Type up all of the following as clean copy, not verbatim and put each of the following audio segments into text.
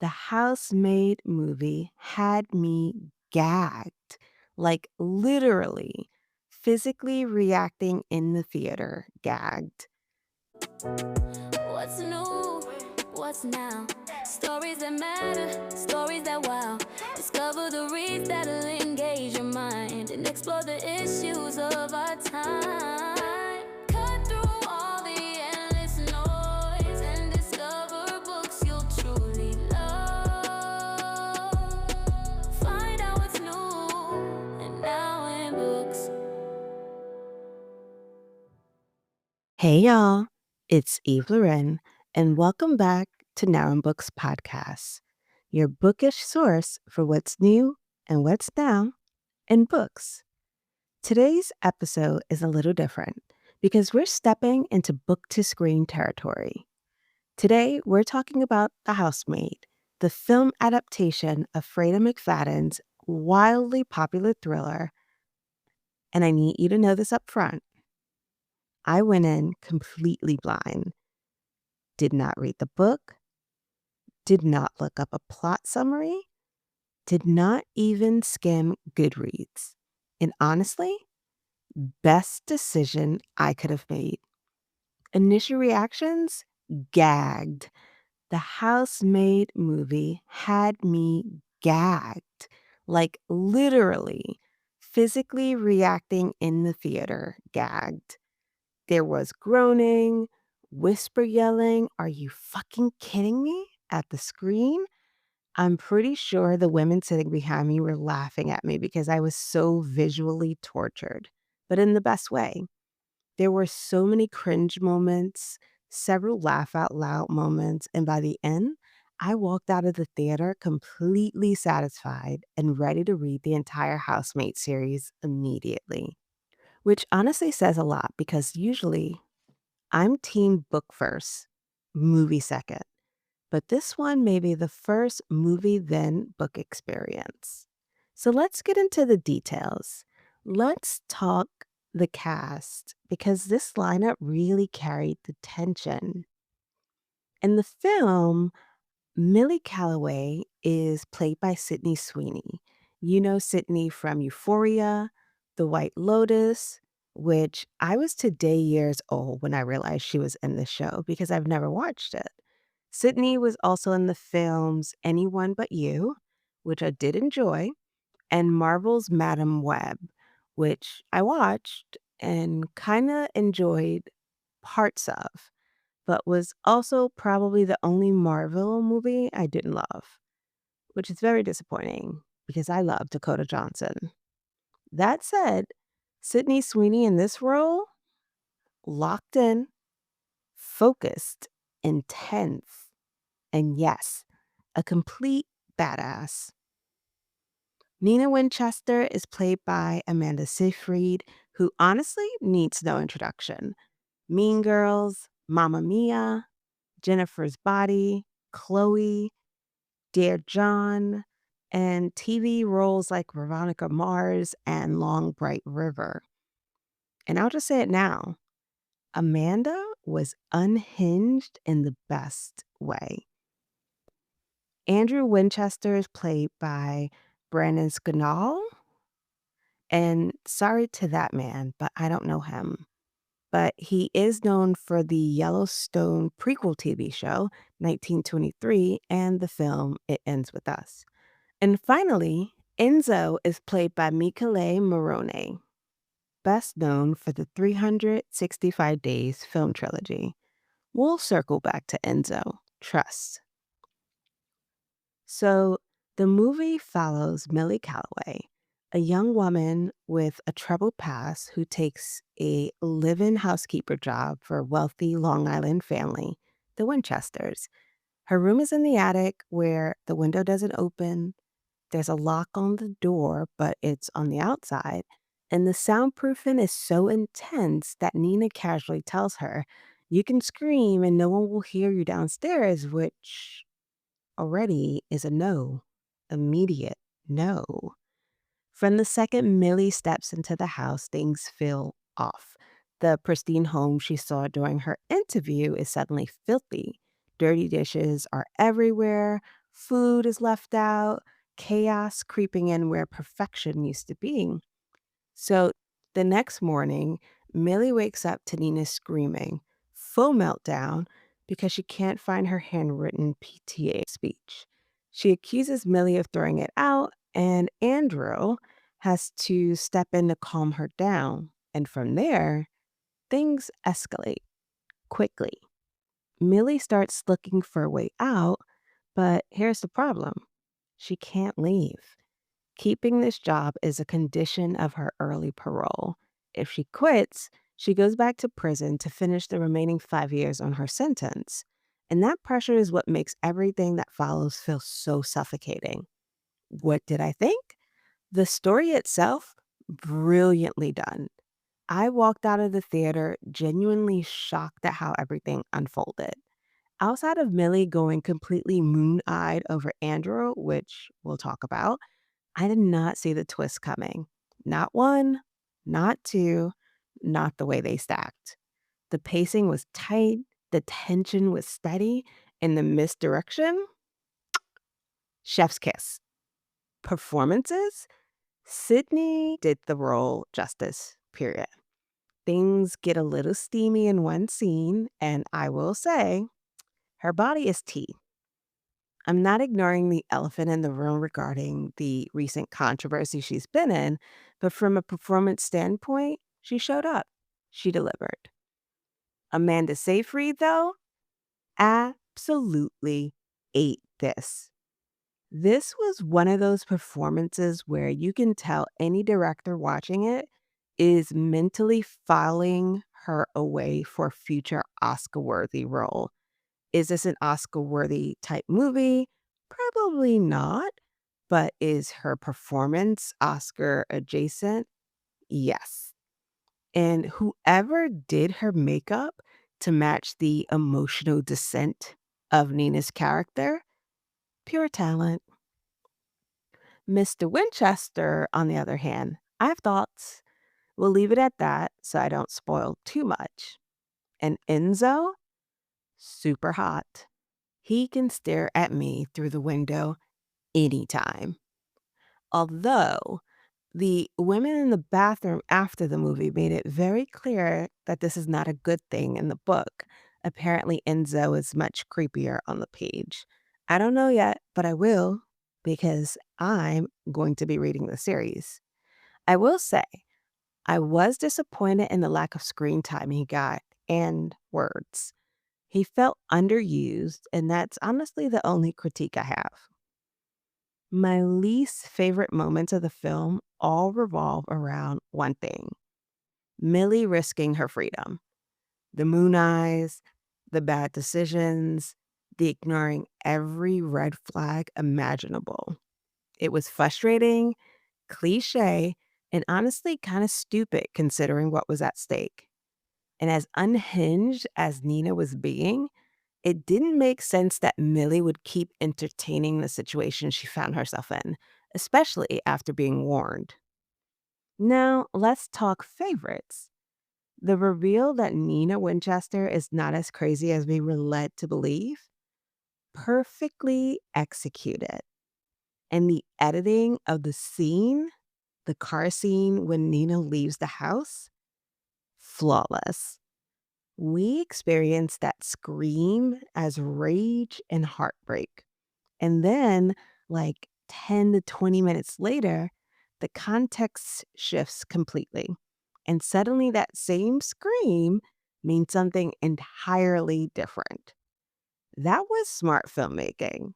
The Housemaid movie had me gagged, like literally physically reacting in the theater, gagged. What's new? What's now? Stories that matter, stories that wow. Discover the reads that'll engage your mind and explore the issues of our time. Cut through all the endless noise and discover books you'll truly love. Find out what's new and now in books. Hey y'all, it's Eve Loren, and welcome back to Now in Books Podcast, your bookish source for what's new and what's now in books. Today's episode is a little different because we're stepping into book to screen territory. Today, we're talking about The Housemaid, the film adaptation of Freida McFadden's wildly popular thriller. And I need you to know this up front. I went in completely blind, did not read the book, did not look up a plot summary, did not even skim Goodreads. And honestly, best decision I could have made. Initial reactions? Gagged. The Housemaid movie had me gagged, like literally physically reacting in the theater, gagged. There was groaning, whisper yelling, "Are you fucking kidding me?" at the screen. I'm pretty sure the women sitting behind me were laughing at me because I was so visually tortured, but in the best way. There were so many cringe moments, several laugh out loud moments, and by the end, I walked out of the theater completely satisfied and ready to read the entire Housemate series immediately. Which honestly says a lot because usually I'm team book first, movie second. But this one may be the first movie then book experience. So let's get into the details. Let's talk the cast because this lineup really carried the tension. In the film, Millie Calloway is played by Sydney Sweeney. You know Sydney from Euphoria, The White Lotus, which I was today years old when I realized she was in the show because I've never watched it. Sydney was also in the films Anyone But You, which I did enjoy, and Marvel's Madam Web, which I watched and kind of enjoyed parts of, but was also probably the only Marvel movie I didn't love, which is very disappointing because I love Dakota Johnson. That said, Sydney Sweeney in this role, locked in, focused, intense, and yes, a complete badass. Nina Winchester is played by Amanda Seyfried, who honestly needs no introduction. Mean Girls, Mamma Mia, Jennifer's Body, Chloe, Dear John, and TV roles like Veronica Mars and Long Bright River. And I'll just say it now, Amanda was unhinged in the best way. Andrew Winchester is played by Brandon Scannell. And sorry to that man, but I don't know him. But he is known for the Yellowstone prequel TV show, 1923, and the film It Ends With Us. And finally, Enzo is played by Michele Morone, best known for the 365 Days film trilogy. We'll circle back to Enzo, trust. So the movie follows Millie Calloway, a young woman with a troubled past who takes a live-in housekeeper job for a wealthy Long Island family, the Winchesters. Her room is in the attic where the window doesn't open. There's a lock on the door, but it's on the outside. And the soundproofing is so intense that Nina casually tells her, "You can scream and no one will hear you downstairs," which already is a no. Immediate no. From the second Millie steps into the house, things feel off. The pristine home she saw during her interview is suddenly filthy. Dirty dishes are everywhere. Food is left out, chaos creeping in where perfection used to be. So the next morning, Millie wakes up to Nina screaming, full meltdown, because she can't find her handwritten PTA speech. She accuses Millie of throwing it out, and Andrew has to step in to calm her down. And from there, things escalate quickly. Millie starts looking for a way out, but here's the problem: she can't leave. Keeping this job is a condition of her early parole. If she quits, she goes back to prison to finish the remaining 5 years on her sentence. And that pressure is what makes everything that follows feel so suffocating. What did I think? The story itself, brilliantly done. I walked out of the theater genuinely shocked at how everything unfolded. Outside of Millie going completely moon eyed over Andrew, which we'll talk about, I did not see the twist coming. Not one, not two, not the way they stacked. The pacing was tight, the tension was steady, and the misdirection, chef's kiss. Performances, Sydney did the role justice, period. Things get a little steamy in one scene, and I will say, her body is tea. I'm not ignoring the elephant in the room regarding the recent controversy she's been in, but from a performance standpoint, she showed up. She delivered. Amanda Seyfried, though, absolutely ate this. This was one of those performances where you can tell any director watching it is mentally filing her away for future Oscar-worthy role. Is this an Oscar-worthy type movie? Probably not. But is her performance Oscar adjacent? Yes. And whoever did her makeup to match the emotional descent of Nina's character, pure talent. Mr. Winchester, on the other hand, I have thoughts. We'll leave it at that so I don't spoil too much. And Enzo, super hot. He can stare at me through the window anytime. Although the women in the bathroom after the movie made it very clear that this is not a good thing in the book. Apparently, Enzo is much creepier on the page. I don't know yet, but I will because I'm going to be reading the series. I will say, I was disappointed in the lack of screen time he got and words. He felt underused, and that's honestly the only critique I have. My least favorite moments of the film all revolve around one thing: Millie risking her freedom. The moon eyes, the bad decisions, the ignoring every red flag imaginable. It was frustrating, cliche, and honestly kind of stupid considering what was at stake. And as unhinged as Nina was being, it didn't make sense that Millie would keep entertaining the situation she found herself in, especially after being warned. Now, let's talk favorites. The reveal that Nina Winchester is not as crazy as we were led to believe, perfectly executed. And the editing of the car scene when Nina leaves the house, flawless. We experience that scream as rage and heartbreak. And then, like 10 to 20 minutes later, the context shifts completely. And suddenly, that same scream means something entirely different. That was smart filmmaking.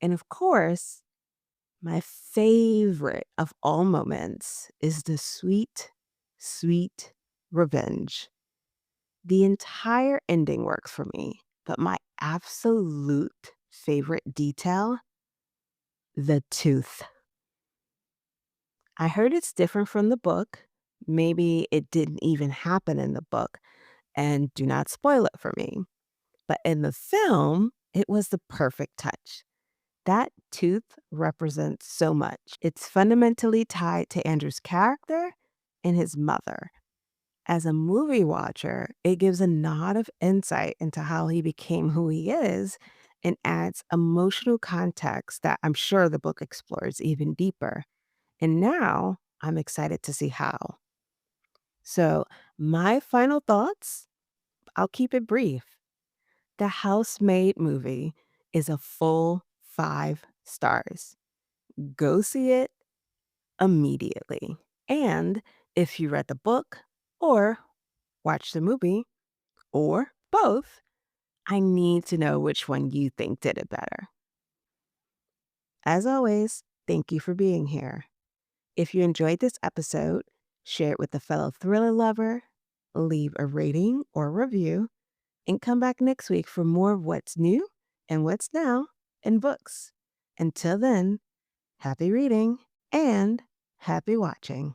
And of course, my favorite of all moments is the sweet, sweet revenge. The entire ending works for me, but my absolute favorite detail, the tooth. I heard it's different from the book. Maybe it didn't even happen in the book, and do not spoil it for me. But in the film, it was the perfect touch. That tooth represents so much. It's fundamentally tied to Andrew's character and his mother. As a movie watcher, it gives a nod of insight into how he became who he is and adds emotional context that I'm sure the book explores even deeper. And now I'm excited to see how. So, my final thoughts, I'll keep it brief. The Housemaid movie is a full 5 stars. Go see it immediately. And if you read the book or watched the movie or both, I need to know which one you think did it better. As always, thank you for being here. If you enjoyed this episode, share it with a fellow thriller lover, leave a rating or review, and come back next week for more of what's new and what's now in books. Until then, happy reading and happy watching.